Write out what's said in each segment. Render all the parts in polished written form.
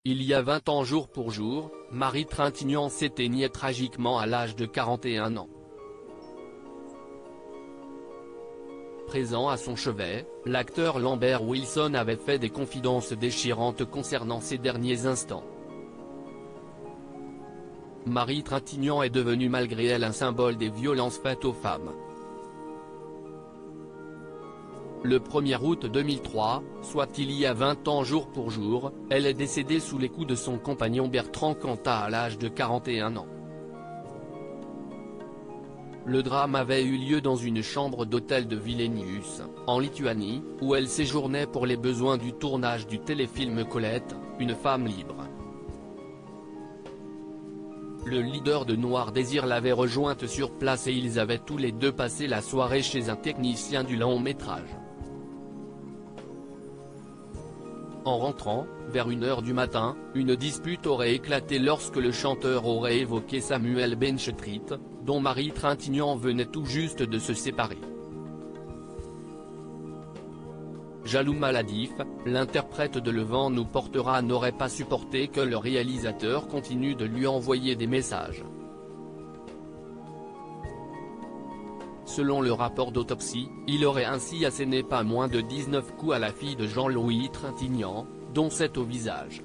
Il y a 20 ans jour pour jour, Marie Trintignant s'éteignait tragiquement à l'âge de 41 ans. Présent à son chevet, l'acteur Lambert Wilson avait fait des confidences déchirantes concernant ses derniers instants. Marie Trintignant est devenue malgré elle un symbole des violences faites aux femmes. Le 1er août 2003, soit il y a 20 ans jour pour jour, elle est décédée sous les coups de son compagnon Bertrand Cantat à l'âge de 41 ans. Le drame avait eu lieu dans une chambre d'hôtel de Vilnius, en Lituanie, où elle séjournait pour les besoins du tournage du téléfilm Colette, une femme libre. Le leader de Noir Désir l'avait rejointe sur place et ils avaient tous les deux passé la soirée chez un technicien du long-métrage. En rentrant, vers 1h du matin, une dispute aurait éclaté lorsque le chanteur aurait évoqué Samuel Benchstrit, dont Marie Trintignant venait tout juste de se séparer. Jaloux maladif, l'interprète de Le vent nous portera n'aurait pas supporté que le réalisateur continue de lui envoyer des messages. Selon le rapport d'autopsie, il aurait ainsi asséné pas moins de 19 coups à la fille de Jean-Louis Trintignant, dont 7 au visage.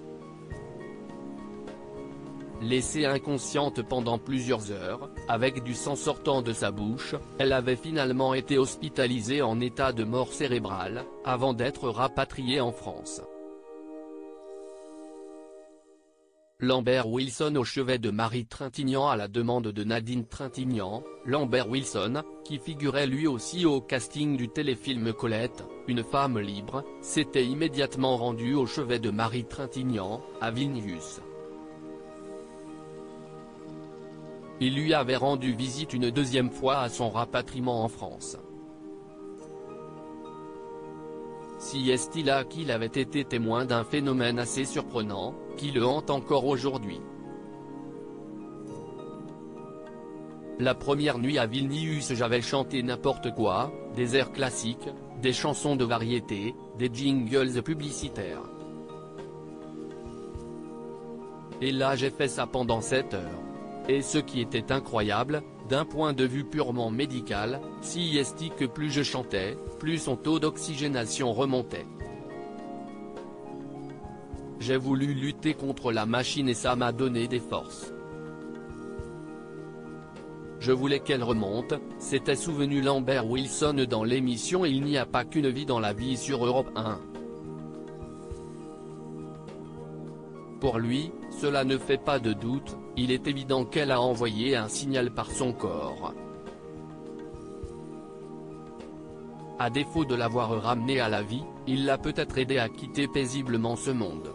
Laissée inconsciente pendant plusieurs heures, avec du sang sortant de sa bouche, elle avait finalement été hospitalisée en état de mort cérébrale, avant d'être rapatriée en France. Lambert Wilson au chevet de Marie Trintignant à la demande de Nadine Trintignant, Lambert Wilson, qui figurait lui aussi au casting du téléfilm Colette, une femme libre, s'était immédiatement rendu au chevet de Marie Trintignant, à Vilnius. Il lui avait rendu visite une deuxième fois à son rapatriement en France. Si est-il là qu'il avait été témoin d'un phénomène assez surprenant, qui le hante encore aujourd'hui. La première nuit à Vilnius j'avais chanté n'importe quoi, des airs classiques, des chansons de variété, des jingles publicitaires. Et là j'ai fait ça pendant 7 heures. Et ce qui était incroyable, d'un point de vue purement médical, si est que plus je chantais, plus son taux d'oxygénation remontait. J'ai voulu lutter contre la machine et ça m'a donné des forces. Je voulais qu'elle remonte, s'était souvenu Lambert Wilson dans l'émission Il n'y a pas qu'une vie dans la vie sur Europe 1. Pour lui, cela ne fait pas de doute, il est évident qu'elle a envoyé un signal par son corps. À défaut de l'avoir ramenée à la vie, il l'a peut-être aidée à quitter paisiblement ce monde.